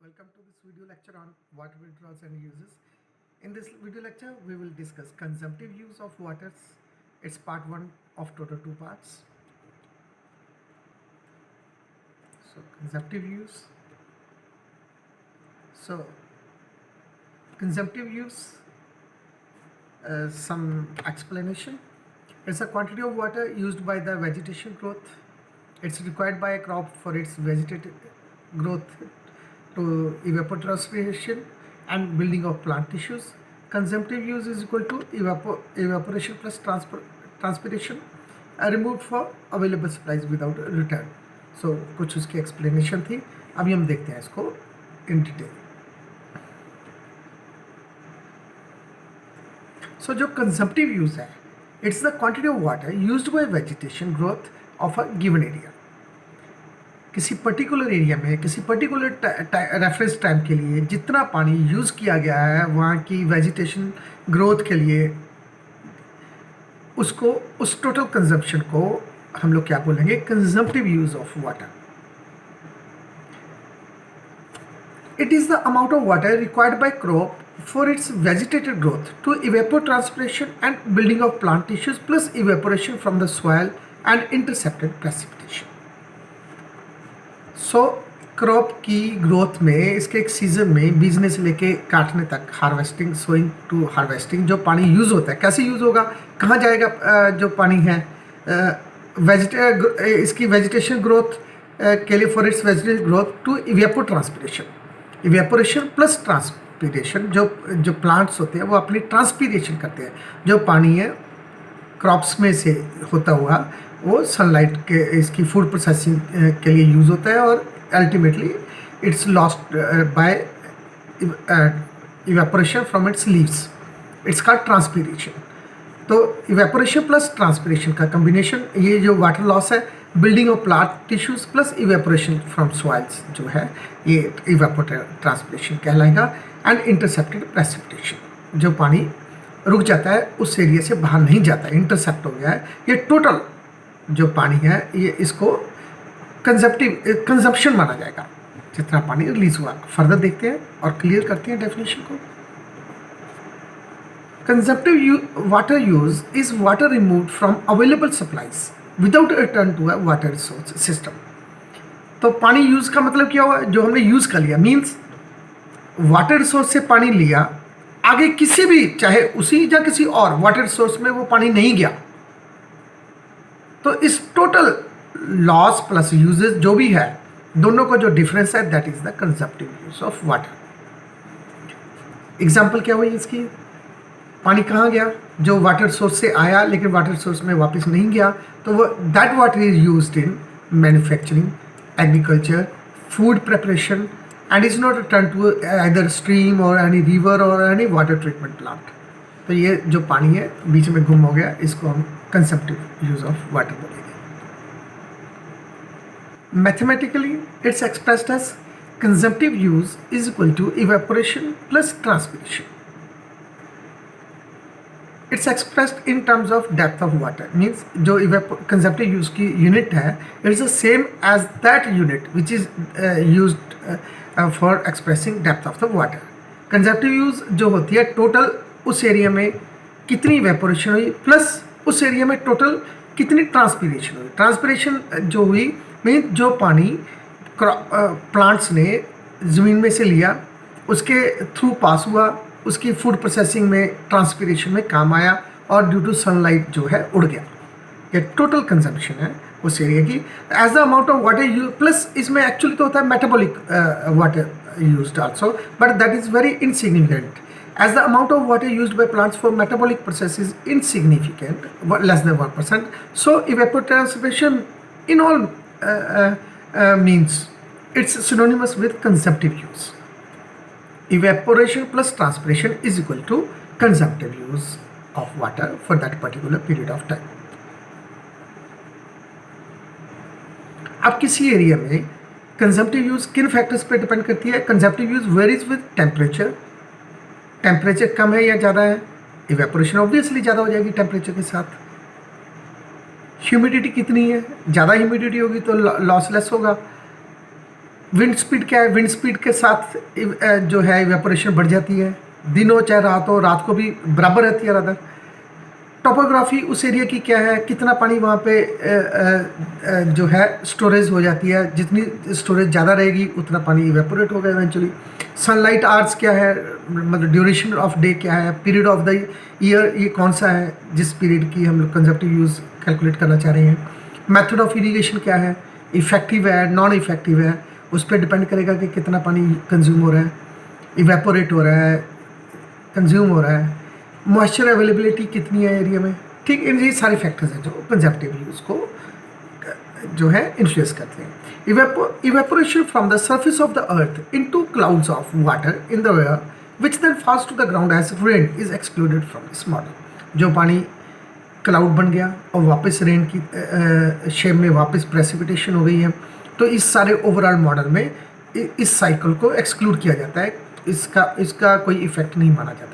Welcome to this video lecture on water withdrawals and uses. In this video lecture, we will discuss consumptive use of waters. It's part 1 of total 2 parts. So, consumptive use. So, consumptive use, some explanation. It's a quantity of water used by the vegetation growth. It's required by a crop for its vegetative growth to evapotranspiration and building of plant tissues. Consumptive use is equal to evaporation plus transpiration removed for available supplies without return. So कुछ उसकी explanation थी. अभी हम देखते हैं इसको in detail. So जो consumptive use है, it's the quantity of water used by vegetation growth of a given area. किसी पर्टिकुलर एरिया में किसी पर्टिकुलर रेफरेंस टाइम के लिए जितना पानी यूज़ किया गया है वहाँ की वेजिटेशन ग्रोथ के लिए, उसको उस टोटल कंजम्पशन को हम लोग क्या बोलेंगे? Consumptive use of water. It is the amount of water required by crop for its vegetative growth to evapotranspiration and building of plant tissues plus evaporation from the soil and intercepted precipitation. So crop की growth में इसके एक season में बीजने से लेके काटने तक, harvesting, sowing to harvesting, जो पानी यूज़ होता है कैसे यूज़ होगा, कहाँ जाएगा जो पानी है इसकी वेजिटेशन ग्रोथ के लिए, for its vegetative growth to evapotranspiration. Evaporation plus transpiration, जो प्लांट्स होते हैं वो अपनी ट्रांसपिरेशन करते हैं. जो पानी है क्रॉप्स में से होता हुआ वो सनलाइट के इसकी फूड प्रोसेसिंग के लिए यूज़ होता है और ultimately it's lost by evaporation from its leaves. It's called transpiration. तो इवेपोरेशन प्लस ट्रांसपिरेशन का कम्बिनेशन, ये जो वाटर लॉस है, building of plant tissues plus evaporation from soils जो है, ये इवेपोट्रांसपिरेशन कहलाएगा. एंड इंटरसेप्टेड प्रेसिपिटेशन, जो पानी रुक जाता है उस एरिया से बाहर नहीं जाता है, इंटरसेप्ट हो गया है. ये टोटल जो पानी है ये इसको कंजप्शन माना जाएगा जितना पानी रिलीज हुआ. फर्दर देखते हैं और क्लियर करते हैं डेफिनेशन को. Consumptive water use is water removed from available supplies without return to a water resource system. तो पानी यूज का मतलब क्या हुआ? जो हमने यूज कर लिया, मीन्स वाटर रिसोर्स से पानी लिया, आगे किसी भी, चाहे उसी या किसी और वाटर रिसोर्स में वो पानी नहीं गया, तो इस टोटल लॉस प्लस यूजेस जो भी है, दोनों का जो डिफरेंस है, that is the consumptive use of water. Example क्या हुई इसकी? पानी कहाँ गया? जो वाटर सोर्स से आया लेकिन वाटर सोर्स में वापस नहीं गया, तो वो that water is used in manufacturing, agriculture, food preparation and is not return to either stream or any river or any water treatment plant. तो ये जो पानी है बीच में गुम हो गया, इसको हम कंजप्टिव यूज ऑफ वाटर बोलेंगे. Mathematically it's expressed as consumptive use is equal to evaporation plus transpiration. It's expressed in terms of depth of water. Means जो कंजप्टिव यूज की यूनिट है, it's the same as that unit which is used for expressing depth of the water. Consumptive use जो होती है, total उस area में कितनी evaporation हुई प्लस उस एरिया में टोटल कितनी ट्रांसपिरेशन हुई. ट्रांसपिरेशन जो हुई मीन जो पानी प्लांट्स ने ज़मीन में से लिया, उसके थ्रू पास हुआ, उसकी फूड प्रोसेसिंग में, ट्रांसपिरेशन में काम आया और ड्यू टू सनलाइट जो है उड़ गया. ये टोटल कंजम्पशन है उस एरिया की. As the amount of water use, plus इसमें एक्चुअली तो होता है metabolic water used also, but that is very insignificant. As the amount of water used by plants for metabolic process is insignificant, less than 1%, so evapotranspiration in all means it's synonymous with consumptive use. Evaporation plus transpiration is equal to consumptive use of water for that particular period of time. अब किसी area में consumptive use किन factors पे depend करती है? Consumptive use varies with temperature. Temperature कम है या ज़्यादा है, इवेपोरेशन ऑब्वियसली ज़्यादा हो जाएगी टेम्परेचर के साथ. ह्यूमिडिटी कितनी है, ज़्यादा ह्यूमिडिटी होगी तो लॉस लेस होगा. विंड स्पीड क्या है, विंड स्पीड के साथ जो है इवेपोरेशन बढ़ जाती है, दिन हो चाहे रात हो, रात को भी बराबर रहती है रादर। टोपोग्राफी उस एरिया की क्या है, कितना पानी वहाँ पे जो है स्टोरेज हो जाती है, जितनी स्टोरेज ज़्यादा रहेगी उतना पानी इवेपोरेट होगा इवेंचुअली। सनलाइट आवर्स क्या है, मतलब ड्यूरेशन ऑफ डे क्या है, पीरियड ऑफ द ईयर ये कौन सा है जिस पीरियड की हम लोग कंजप्टिव यूज़ कैलकुलेट करना चाह रहे हैं। मेथड ऑफ इरीगेशन क्या है, इफेक्टिव है नॉन इफेक्टिव है, उस पर डिपेंड करेगा कि कितना पानी कंज्यूम हो रहा है, इवेपोरेट हो रहा है, कंज्यूम हो रहा है, मॉइस्चर अवेलेबिलिटी कितनी है एरिया में। ठीक, इन ये सारे फैक्टर्स हैं जो कंजप्टिव यूज़ को जो है इन्फ्लुएंस करते हैं। Evaporation from the surface of the earth into clouds of water in the air which then falls to the ground as rain is excluded from this model. जो पानी क्लाउड बन गया और वापस रेन की शेप में वापस प्रेसिपिटेशन हो गई है, तो इस सारे ओवरऑल मॉडल में इस साइकिल को एक्सक्लूड किया जाता है, इसका कोई इफेक्ट नहीं माना जाता है।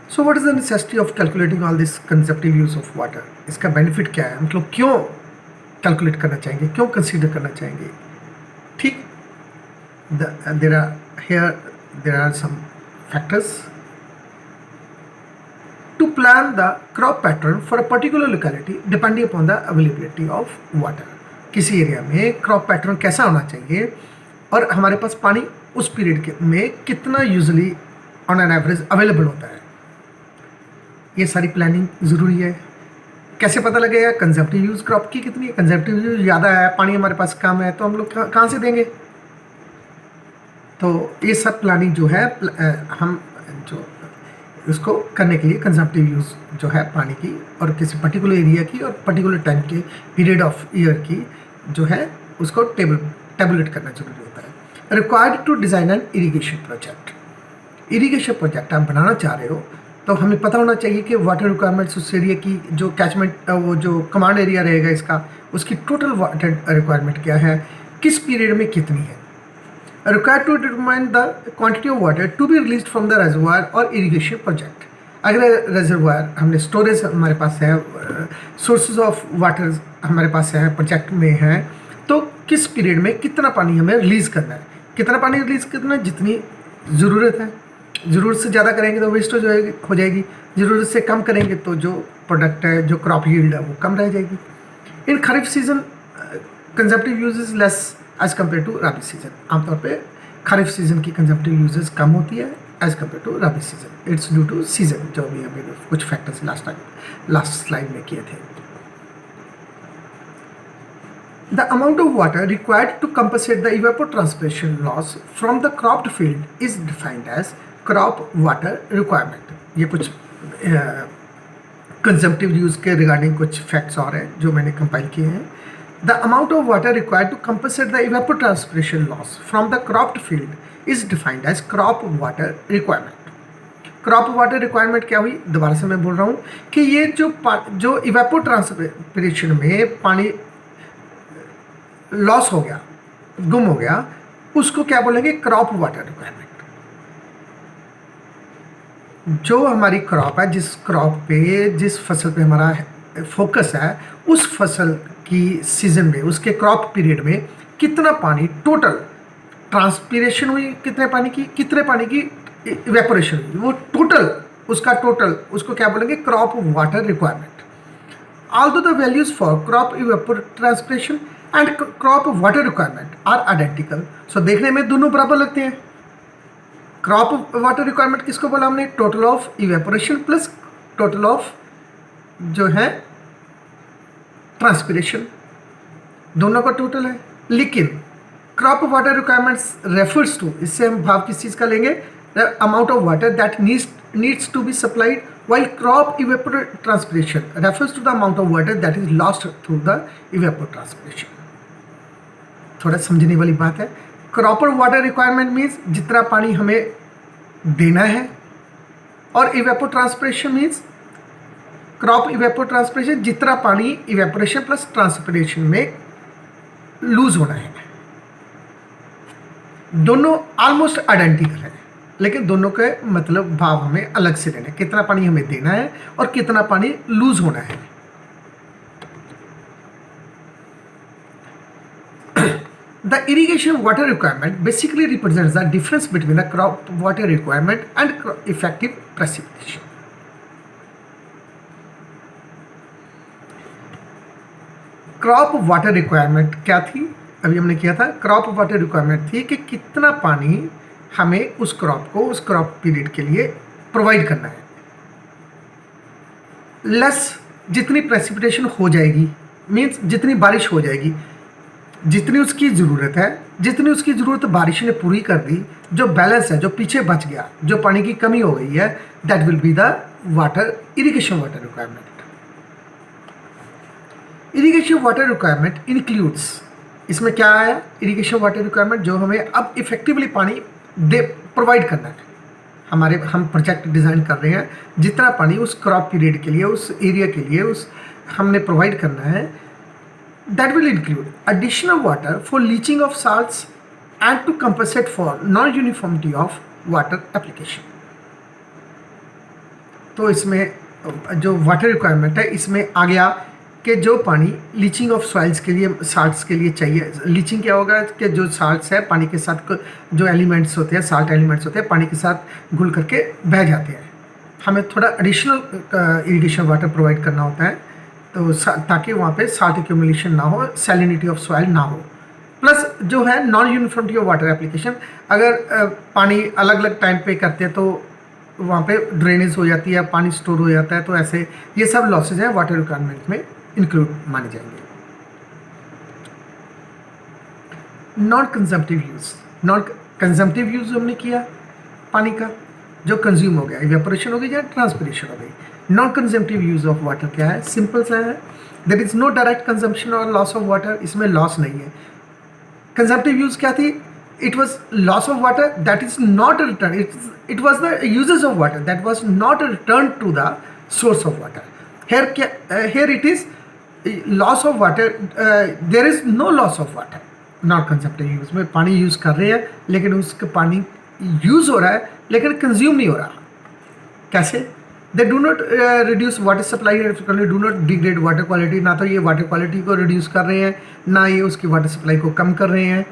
So what is the necessity of calculating all this consumptive use of water. इसका बेनिफिट क्या है, मतलब क्यों कैलकुलेट करना चाहेंगे, क्यों कंसीडर करना चाहेंगे। ठीक, there are some factors to plan the crop pattern for a particular locality depending upon the availability of water। किसी एरिया में क्रॉप पैटर्न कैसा होना चाहिए और हमारे पास पानी उस पीरियड में कितना usually on an average available होता है, ये सारी प्लानिंग ज़रूरी है। कैसे पता लगेगा कंजप्टिव यूज़ क्रॉप की कितनी है, कंजप्टिव यूज़ ज़्यादा है, पानी हमारे पास कम है, तो हम लोग कहाँ से देंगे। तो ये सब प्लानिंग जो है हम जो इसको करने के लिए कंजप्टिव यूज़ जो है पानी की और किसी पर्टिकुलर एरिया की और पर्टिकुलर टाइम के पीरियड ऑफ ईयर की जो है उसको टेबुलेट करना जरूरी होता है। Required to design an irrigation project. Irrigation project आप बनाना चाह रहे हो तो हमें पता होना चाहिए कि वाटर रिक्वायरमेंट्स उस एरिया की, जो कैचमेंट वो जो कमांड एरिया रहेगा इसका, उसकी टोटल वाटर रिक्वायरमेंट क्या है, किस पीरियड में कितनी है। required to determine the quantity of water to be released from the reservoir or irrigation project। अगर रेजर्वायर हमने स्टोरेज हमारे पास है, सोर्सेज ऑफ वाटर हमारे पास है, प्रोजेक्ट में है, तो किस पीरियड में कितना पानी हमें रिलीज़ करना है, कितना पानी रिलीज़ करना है, जितनी ज़रूरत है। ज़रूरत से ज़्यादा करेंगे तो वेस्टेज हो जाएगी, ज़रूरत से कम करेंगे तो जो प्रोडक्ट है, जो क्रॉप यील्ड है वो कम रह जाएगी। In kharif season consumptive use is less as compare to rabi season. आमतौर पे खरीफ सीजन की कंजप्टिव यूजेस कम होती है as compare to rabi season. It's due to season, जो भी अभी कुछ फैक्टर्स लास्ट स्लाइड में किए थे। The amount of water required to compensate the evapotranspiration loss from the cropped field is defined as crop water requirement. ये कुछ consumptive use के रिगार्डिंग कुछ फैक्ट्स और हैं जो मैंने कंपाइल किए हैं। The amount of water required to compensate the evapotranspiration loss from the cropped field is defined as crop water requirement। crop water requirement क्या हुई, दोबारा से मैं बोल रहा हूँ कि ये जो evapotranspiration में पानी लॉस हो गया, गुम हो गया, उसको क्या बोलेंगे, क्रॉप वाटर रिक्वायरमेंट। जो हमारी क्रॉप है, जिस क्रॉप पे, जिस फसल पे हमारा फोकस है, उस फसल की सीजन में, उसके क्रॉप पीरियड में कितना पानी टोटल ट्रांसपीरेशन हुई, कितने पानी की इवेपोरेशन हुई, वो टोटल उसको क्या बोलेंगे, crop water requirement. Although the values for crop evapotranspiration and crop water requirement are identical. So देखने में दोनों बराबर लगते हैं। क्रॉप वाटर रिक्वायरमेंट किसको बोला हमने, total of evaporation plus total of जो है ट्रांसपिरेशन, दोनों का टोटल है। लेकिन crop water requirements refers to, इससे हम भाव किस चीज़ का लेंगे, amount of water that needs to be supplied, while crop evapotranspiration refers to the amount of water that is lost through the evapotranspiration। थोड़ा समझने वाली बात है। क्रॉपर वाटर रिक्वायरमेंट मीन्स जितना पानी हमें देना है, और इवेपोट्रांसपिरेशन मीन्स क्रॉप इवेपोट्रांसपिरेशन, जितना पानी इवेपोरेशन प्लस ट्रांसपिरेशन में लूज होना है। दोनों ऑलमोस्ट आइडेंटिकल है, लेकिन दोनों के मतलब भाव हमें अलग से लेना है, कितना पानी हमें देना है और कितना पानी लूज होना है। The irrigation water requirement basically represents the difference between the crop water requirement and effective precipitation. Crop water requirement क्या थी? अभी हमने किया था, क्रॉप वाटर रिक्वायरमेंट थी कि कितना पानी हमें उस क्रॉप को उस क्रॉप पीरियड के लिए प्रोवाइड करना है। लेस जितनी प्रेसिपिटेशन हो जाएगी, मीन्स जितनी बारिश हो जाएगी, जितनी उसकी ज़रूरत है, जितनी उसकी ज़रूरत बारिश ने पूरी कर दी, जो बैलेंस है, जो पीछे बच गया, जो पानी की कमी हो गई है, that will be the water irrigation water requirement. Irrigation water requirement includes, इसमें क्या आया? इरिगेशन वाटर रिक्वायरमेंट जो हमें अब इफेक्टिवली पानी दे प्रोवाइड करना है। हम प्रोजेक्ट डिज़ाइन कर रहे हैं, जितना पानी उस क्रॉप पीरियड के लिए, उस एरिया के लिए उस हमने प्रोवाइड करना है, that will include additional water for leaching of salts and to compensate for non uniformity of water application. तो इसमें जो वाटर रिक्वायरमेंट है, इसमें आ गया कि जो पानी लीचिंग ऑफ सॉइल्स के लिए, साल्ट्स के लिए चाहिए। लीचिंग क्या होगा कि जो साल्ट्स है पानी के साथ, जो एलिमेंट्स होते हैं, साल्ट एलिमेंट्स होते हैं, पानी के साथ घुल करके बह जाते हैं। हमें थोड़ा एडिशनल इरिगेशन वाटर प्रोवाइड करना होता है, तो ताकि वहाँ पे साल्ट एक्यूमुलेशन ना हो, सैलिनिटी ऑफ सॉइल ना हो। प्लस जो है non uniformity of water application, अगर पानी अलग अलग टाइम पे करते हैं तो वहाँ पे ड्रेनेज हो जाती है, पानी स्टोर हो जाता है, तो ऐसे ये सब लॉसेज हैं वाटर रिक्वायरमेंट में इंक्लूड माने जाएंगे। Non consumptive use, non consumptive use हमने किया पानी का, जो कंज्यूम हो गया, इवेपोरेशन हो गई या ट्रांसपिरेशन हो गई। Non consumptive use of water क्या है? सिंपल सा है, there is no direct consumption और लॉस ऑफ वाटर, इसमें लॉस नहीं है। कंजम्पटिव यूज क्या थी? It was loss of water that is not return, it was the uses of water that was not return to the source of water. Here it is loss of water, there is no loss of water, not consumptive use में पानी use कर रहे हैं, लेकिन उसका पानी use हो रहा है लेकिन कंज्यूम नहीं हो रहा। कैसे? They do not reduce water supply, do not degrade water quality, ना तो ये वाटर क्वालिटी को रिड्यूस कर रहे हैं, ना ये उसकी वाटर सप्लाई को कम कर रहे हैं।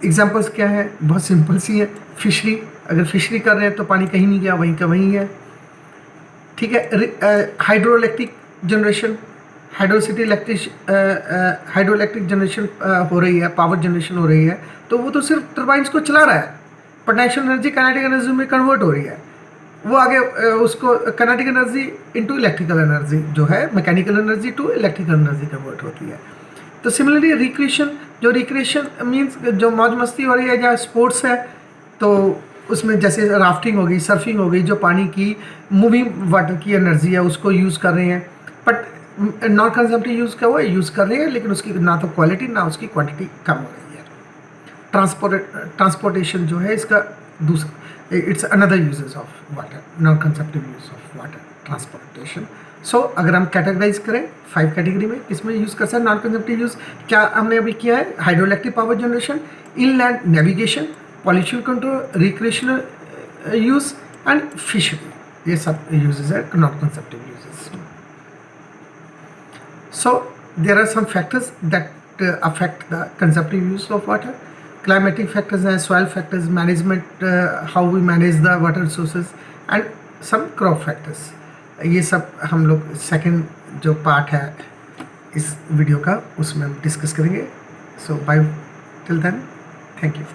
एग्जाम्पल्स क्या है? बहुत सिंपल सी है। फिशरी, अगर फिशरी कर रहे हैं तो पानी कहीं नहीं गया, वहीं का वहीं है, ठीक है। हाइड्रोइलेक्ट्रिक जनरेशन, हाइड्रोइलेक्ट्रिक जनरेशन हो रही है, पावर जनरेशन हो रही है, तो वो तो सिर्फ टर्बाइंस को चला रहा है, पोटेंशियल एनर्जी काइनेटिक एनर्जी में कन्वर्ट हो रही है। वो आगे उसको kinetic energy into electrical energy, जो है mechanical energy to electrical energy convert होती है। तो सिमिलरली रिक्रिएशन, जो रिक्रिएशन मीन्स जो मौज मस्ती हो रही है या स्पोर्ट्स है, तो उसमें जैसे राफ्टिंग हो गई, सर्फिंग हो गई, जो पानी की मूविंग वाटर की एनर्जी है उसको यूज़ कर रहे हैं। बट नॉन कंजम्पटिव यूज़ क्या हुआ है? यूज़ कर रहे हैं लेकिन उसकी ना तो क्वालिटी ना उसकी क्वांटिटी कम हो रही है। ट्रांसपोर्टेशन जो है इसका दूसरा, it's another uses of water, non consumptive use of water, transportation. So अगर हम कैटेगराइज करें 5 कैटेगरी में, किसमें यूज़ कर सकते हैं नॉन कंजम्पटिव यूज़? क्या हमने अभी किया है? Hydroelectric power generation, inland navigation, pollution control, recreational use and fishery, ये सब यूजेस है non consumptive uses. So there are some factors that affect the consumptive use of water. Climatic factors हैं, soil factors, management, how we manage the water sources, and some crop factors. ये सब हम लोग second जो part है इस video का उसमें हम डिस्कस करेंगे। So bye till then, thank you.